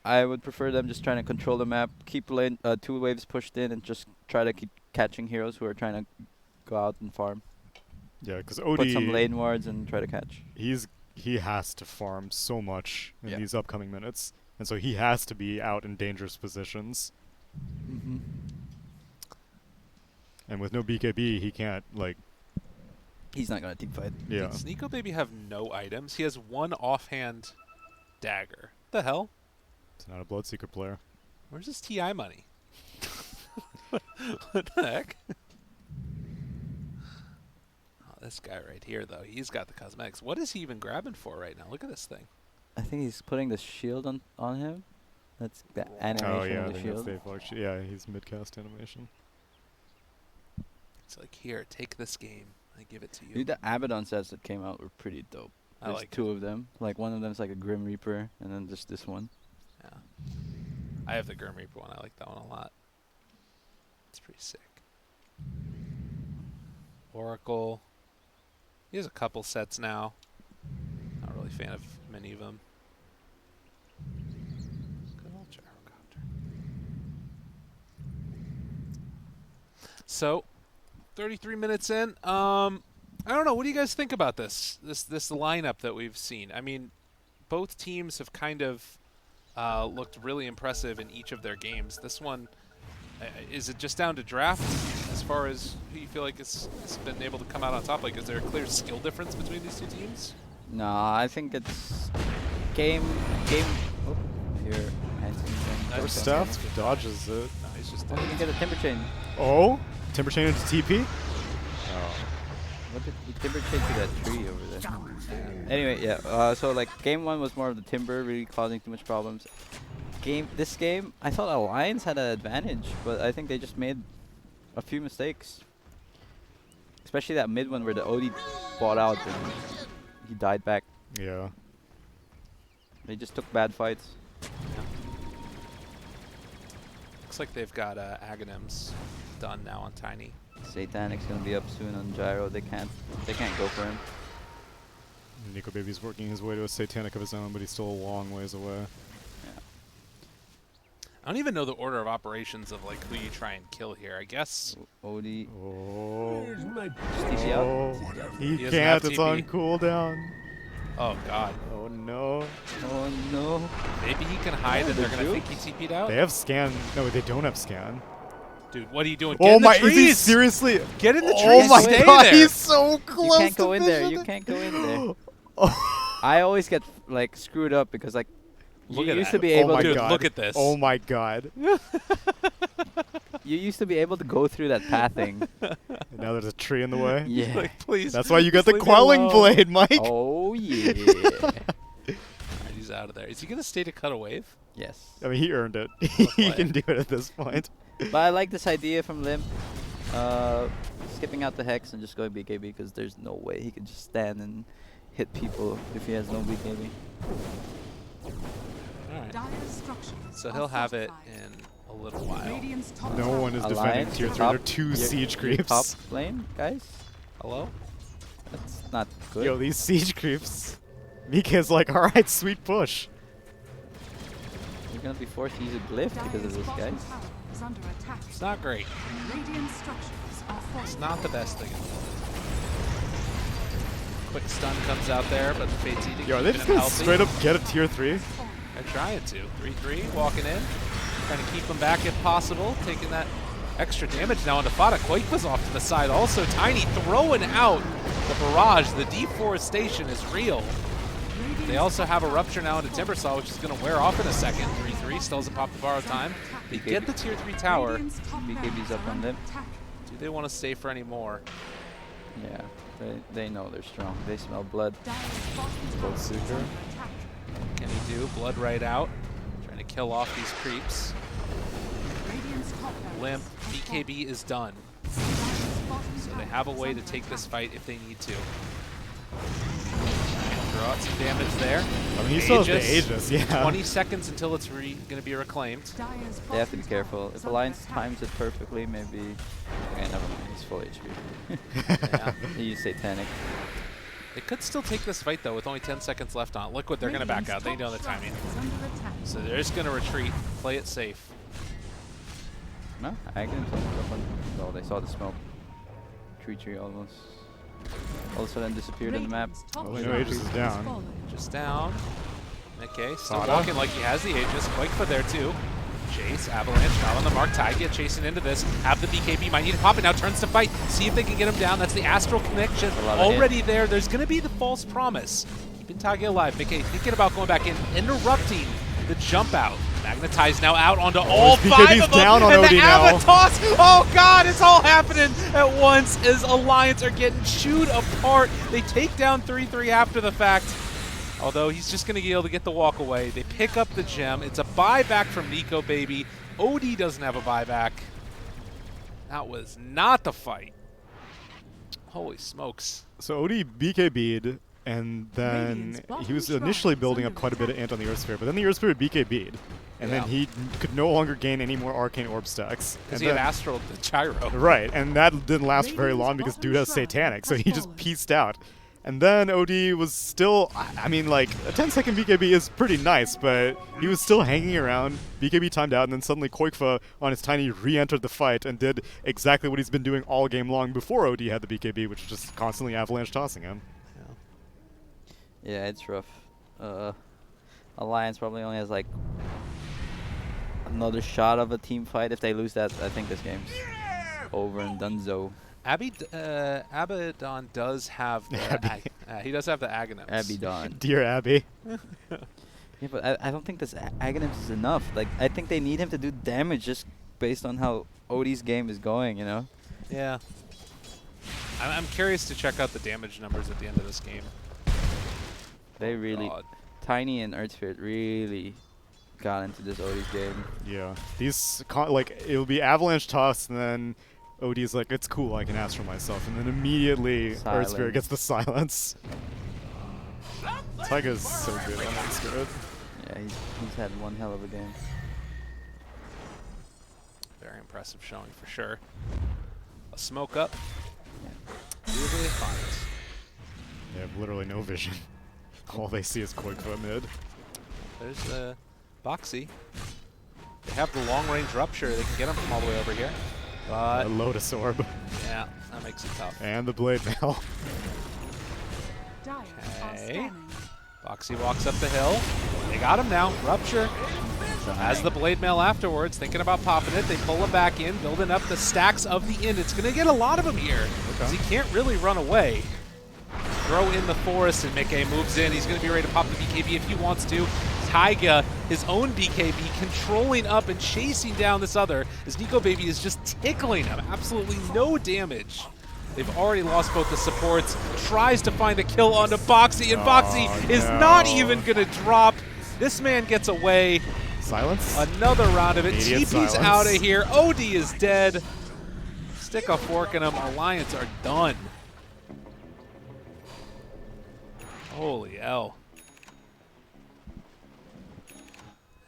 I would prefer them just trying to control the map, keep lane 2 waves pushed in, and just try to keep catching heroes who are trying to go out and farm.
Yeah, because
Put some
OD,
lane wards and try to catch.
he has to farm so much in
Yeah.
these upcoming minutes. And so he has to be out in dangerous positions.
Mm-hmm.
And with no BKB, he can't, like,
He's not gonna team fight.
yeah.
Does Nico Baby have no items? He has one offhand dagger. The hell?
It's not a Bloodseeker player.
Where's his TI money? What the heck? Oh, this guy right here, though, he's got the cosmetics. What is he even grabbing for right now? Look at this thing.
I think he's putting the shield on him. That's the animation
Oh yeah, I
of the
think that's
shield.
the Aphonic Yeah, he's mid-cast animation.
It's like, here, take this game. I give it to you.
Dude, the Abaddon sets that came out were pretty dope.
I
There's
like
two of them. Like one of them's like a Grim Reaper, and then just this one.
Yeah. I have the Grim Reaper one. I like that one a lot. It's pretty sick. Oracle. He has a couple sets now. Not really a fan of many of them. Good old Gyrocopter. So, 33 minutes in. I don't know. What do you guys think about this lineup that we've seen? I mean, both teams have kind of looked really impressive in each of their games. This one, is it just down to draft as far as who you feel like has been able to come out on top? Like, is there a clear skill difference between these two teams?
No, I think it's game. Oh, here, Hanson.
Or Staff dodges it.
No, he's just
Oh, you get a Timber Chain.
Oh? Timber Chain into TP?
What did we Timber Chain to that tree over there? Anyway, yeah. So like game 1 was more of the Timber really causing too much problems. This game, I thought Alliance had an advantage, but I think they just made a few mistakes. Especially that mid one where the OD bought out and he died back.
Yeah.
They just took bad fights.
Looks like they've got Aghanims done now on Tiny.
Satanic's gonna be up soon on Gyro. They can't go for him.
Nico Baby's working his way to a Satanic of his own, but he's still a long ways away.
I don't even know the order of operations of like who you try and kill here. I guess
Odie.
Oh.
Just TP out.
Oh. He
doesn't have
can't. It's on
TP.
cooldown.
Oh god.
Oh no.
Oh no.
Maybe he can hide and they're
the
gonna think
jukes?
he TP'd out.
They have scan. No, they don't have scan.
Dude, what are you doing? Get
Oh
in the
my! Is he
trees!
seriously?
Get in the trees.
Oh my
Stay
god!
there.
He's so close.
You can't
to
go in there.
fishing
You
it.
can't go in there.
Oh.
I always get like screwed up because like
Look
you
at
used
that.
to be
Oh
able
my
to
Dude,
god.
look at this.
Oh my god.
you used to be able to go through that pathing.
And now there's a tree in the way.
Yeah.
Like, please.
That's why you got
just
the
leave me
quelling
alone.
blade, Mike.
Oh yeah.
Alright, he's out of there. Is he gonna stay to cut a wave?
Yes.
I mean, he earned it. he
play.
can do it at this point.
But I like this idea from Limp. Skipping out the Hex and just going BKB because there's no way he can just stand and hit people if he has no BKB.
Alright.
Dire structures
So
are
he'll have it
fortified.
in a little while.
Radiant's top
No
tower
one is defending
Alliance,
tier 3.
top-
They're two
your-
siege
your
creeps.
Top lane, guys.
Hello?
That's not good.
Yo, these siege creeps. Mika's like, alright, sweet push.
You're gonna be forced to use a glyph because of
Dire's
this,
bottom
guys.
tower is under attack.
It's not great.
Radiant structures are
It's
fortified.
not the best thing in the world. Quick stun comes out there, but the Fate's Eating
Yo, are they
keeping
just
him
gonna
healthy.
straight up get a tier 3?
They're trying to. 3-3, walking in. Trying to keep him back if possible. Taking that extra damage now onto Fada. Quake was off to the side. Also, Tiny throwing out the barrage. The deforestation is real. They also have a Rupture now into Timbersaw, which is going to wear off in a second. 3-3, still doesn't pop the borrowed time. They get the tier 3 tower.
Radiant's top
BKB's up
barracks are
on
under
them.
attack.
Do they want to stay for any more?
Yeah, they know they're strong. They smell blood.
Dire's bottom tower is
Seeker.
under attack.
What can he do? Blood right out. Trying to kill off these creeps.
Radiant's top barracks
Limp.
are
BKB is done.
Dire's bottom
So they
tower
have a
is
way to
under
take this
attack.
fight if they need to. Throw out some damage there.
I mean, he still has the Aegis, yeah.
20 seconds until it's going to be reclaimed.
Dire's
They have to be
bottom
careful.
tower
If
is under
Alliance
attack.
times it perfectly, maybe. Okay, never mind. He's full HP.
Yeah.
He used Satanic.
They could still take this fight, though, with only 10 seconds left on it. Liquid, they're going to back out. They know the timing.
Is under attack.
So they're just going to retreat, play it safe.
No, Aghanim's up on. Oh, they saw the smoke. Tree almost. All of a sudden disappeared in the map.
Radiant's top
Oh, no,
tower
Aegis is down.
fallen.
Just down. Okay, still
Fada.
walking like he has the Aegis. Quakefoot there, too. Chase, Avalanche, not on the mark. Taiga chasing into this. Have the BKB. Might need to pop it now. Turns to fight. See if they can get him down. That's the Astral Connection
A lot of
already there. There's going to be the false promise. Keeping Taiga alive. Mickey thinking about going back in. Interrupting the jump out. Magnetize now out onto all
his
five
BKB's
of them.
down on
and
OD
the
now.
Avatos. Oh, God. It's all happening at once as Alliance are getting chewed apart. They take down 3-3 after the fact. Although he's just going to be able to get the walk away. They pick up the gem. It's a buyback from Nico, baby. OD doesn't have a buyback. That was not the fight. Holy smokes.
So OD BKB'd, and then
Radiant's bottom
he was
shrine
initially
is
building up
under
quite a bit of ant on the Earth Sphere, but then the Earth Sphere BKB'd, and then
Yeah.
he could no longer gain any more Arcane Orb stacks.
Because
And
he had
then-
Astral the Gyro.
Right, and that didn't last very
Radiant's
long because
bottom
dude has
shrine
Satanic, so
has
he just
fallen.
pieced out. And then OD was still, I mean, like, a 10-second BKB is pretty nice, but he was still hanging around. BKB timed out, and then suddenly Quakefa on his Tiny re-entered the fight and did exactly what he's been doing all game long before OD had the BKB, which was just constantly avalanche tossing him.
Yeah, it's rough. Alliance probably only has like another shot of a team fight. If they lose that, I think this game's over and donezo.
Abaddon does have the he does have the Aghanims.
Abaddon.
Dear Abby.
Yeah, but I don't think this Aghanims is enough. Like, I think they need him to do damage just based on how OD's game is going, you know?
Yeah. I'm curious to check out the damage numbers at the end of this game.
They really,
God.
Tiny and Earthspirit really got into this OD's game.
Yeah. These, like, it'll be avalanche toss, and then OD's like, it's cool, I can astral myself. And then immediately, Earth Spirit
Silence.
gets the silence. Taiga's so good on Earth Spirit.
Yeah, he's had one hell of a game.
Very impressive showing for sure. A smoke up. See what they find.
They have literally no vision. All they see is Quickfoot mid.
There's Boxy. They have the long-range rupture. They can get him from all the way over here. But
A Lotus Orb.
yeah, that makes it tough.
And the Blade Mail.
Dire are
Okay.
scanning.
Boxy walks up the hill. They got him now. Rupture. Has the blade mail afterwards, thinking about popping it. They pull him back in, building up the stacks of the end. It's going to get a lot of them here, because he can't really run away. Throw in the forest, and Mickey moves in. He's going to be ready to pop the BKB if he wants to. Taiga, his own BKB, controlling up and chasing down this other, as Nico Baby is just tickling him. Absolutely no damage. They've already lost both the supports. Tries to find a kill onto Boxy, and Boxy is not even going to drop. This man gets away.
Silence?
Another round of it.
Immediate
TP's
silence.
out of here. OD is dead. Stick a fork in him. Alliance are done. Holy hell.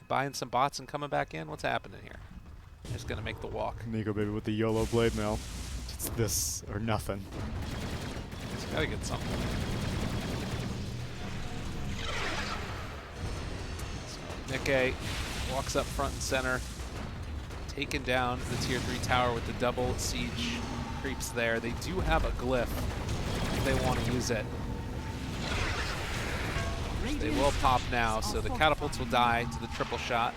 Buying some bots and coming back in? What's happening here? Just going to make the walk.
Nico Baby with the YOLO Blade Mail. It's this or nothing.
He's got to get something. Nikkei walks up front and center, taking down the tier 3 tower with the double siege creeps there. They do have a glyph if they want to use it. They will pop now, so the catapults will die to the triple shot.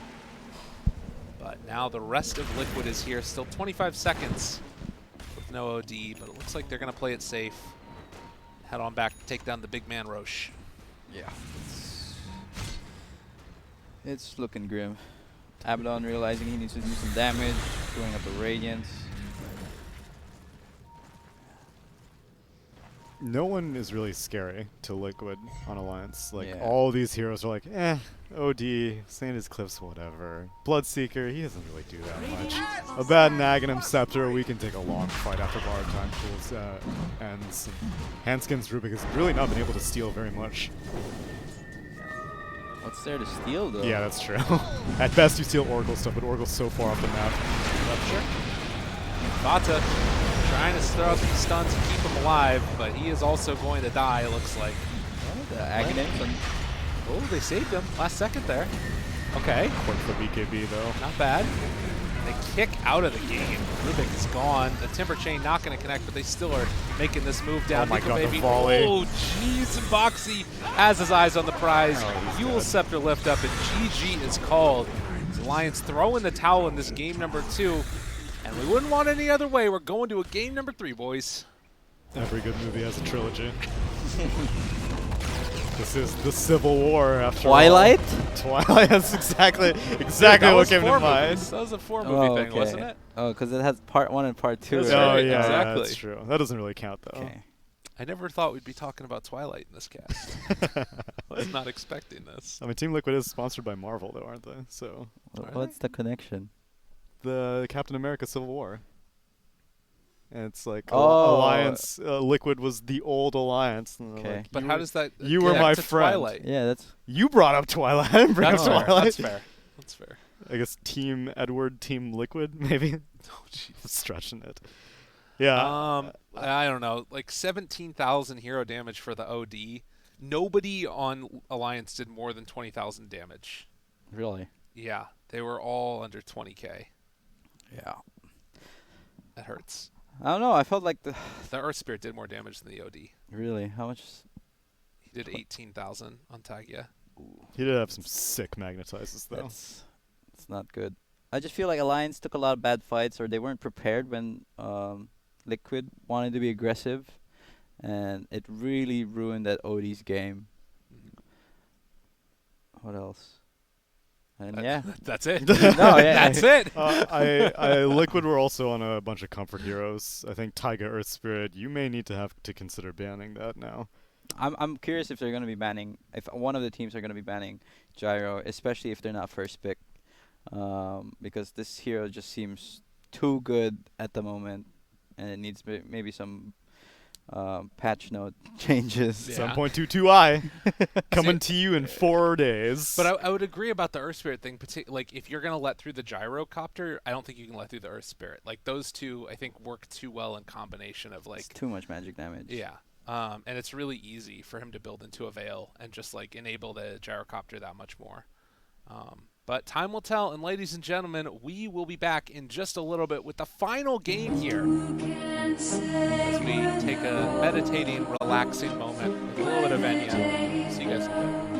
But now the rest of Liquid is here. Still 25 seconds with no OD, but it looks like they're going to play it safe. Head on back to take down the big man Roche.
Yeah. It's looking grim. Abaddon realizing he needs to do some damage, throwing up the Radiance.
No one is really scary to Liquid on Alliance. Like,
Yeah.
all these heroes are like, OD, Sanders Cliffs, whatever. Bloodseeker, he doesn't really do that much. Abaddon, Aghanim, Scepter, we can take a long fight after Bar Time Pools ends. Handskin's Rubik has really not been able to steal very much.
What's there to steal though?
Yeah, that's true. At best, you steal Oracle stuff, but Oracle's so far off the map.
Rupture. Vata trying to throw out these stuns and keep him alive, but he is also going to die, it looks like.
Oh, the Aghanim's on.
Oh, they saved him. Last second there. Okay,
Quick for BKB, though.
not bad. They kick out of the game. Rubik is gone. The Timber Chain not going to connect, but they still are making this move down.
Oh my
Nico
God, the
Baby.
volley.
Oh, jeez. Boxy has his eyes on the prize.
Oh, he's
Fuel
dead.
Scepter lift up, and GG is called. The Lions throw in the towel in this game number 2. And we wouldn't want any other way. We're going to a game number 3, boys.
Every good movie has a trilogy. This is the Civil War after
Twilight?
all. Twilight. That's exactly
That
what
was
came to
4
mind.
movies. That was a 4-movie thing, wasn't it?
Oh, because it has part 1 and part 2.
That's
Oh
right,
yeah,
exactly.
that's true. That doesn't really count though.
Okay.
I never thought we'd be talking about Twilight in this cast. I was not expecting this.
I mean, Team Liquid is sponsored by Marvel, though, aren't they? So
Are
What's the connection?
the Captain America Civil War. And it's like
Oh.
Alliance. Liquid was the old Alliance. And they're
Okay.
like,
But
you
how
were-
does that
you were
connect
my
to
friend.
Twilight?
Yeah, that's.
You brought up Twilight. I didn't bring
That's
up
fair.
Twilight.
That's fair. That's fair.
I guess Team Edward, Team Liquid, maybe.
Oh, jeez.
Stretching it. Yeah.
I don't know. Like 17,000 hero damage for the OD. Nobody on Alliance did more than 20,000 damage.
Really?
Yeah, they were all under 20k.
Yeah.
That hurts.
I don't know. I felt like the.
The Earth Spirit did more damage than the OD.
Really? How much?
He did 18,000 on Tagia.
He did have some sick magnetizes, though.
It's not good. I just feel like Alliance took a lot of bad fights, or they weren't prepared when Liquid wanted to be aggressive, and it really ruined that OD's game. What else? And yeah.
That's it.
No, yeah.
That's it.
Liquid were also on a bunch of comfort heroes. I think Taiga Earth Spirit, you may need to have to consider banning that now.
I'm curious if they're going to be banning, if one of the teams are going to be banning Gyro, especially if they're not first pick, because this hero just seems too good at the moment, and it needs maybe some patch note changes.
Yeah.
7.22i coming to you in 4 days.
But I would agree about the Earth Spirit thing. Like, if you're going to let through the Gyrocopter, I don't think you can let through the Earth Spirit. Like, those two, I think, work too well in combination of, like...
It's too much magic damage.
Yeah. And it's really easy for him to build into a Veil and just, like, enable the Gyrocopter that much more. But time will tell, and ladies and gentlemen, we will be back in just a little bit with the final game here as we take a meditating, relaxing moment with a little bit of Enya. See you guys in a bit.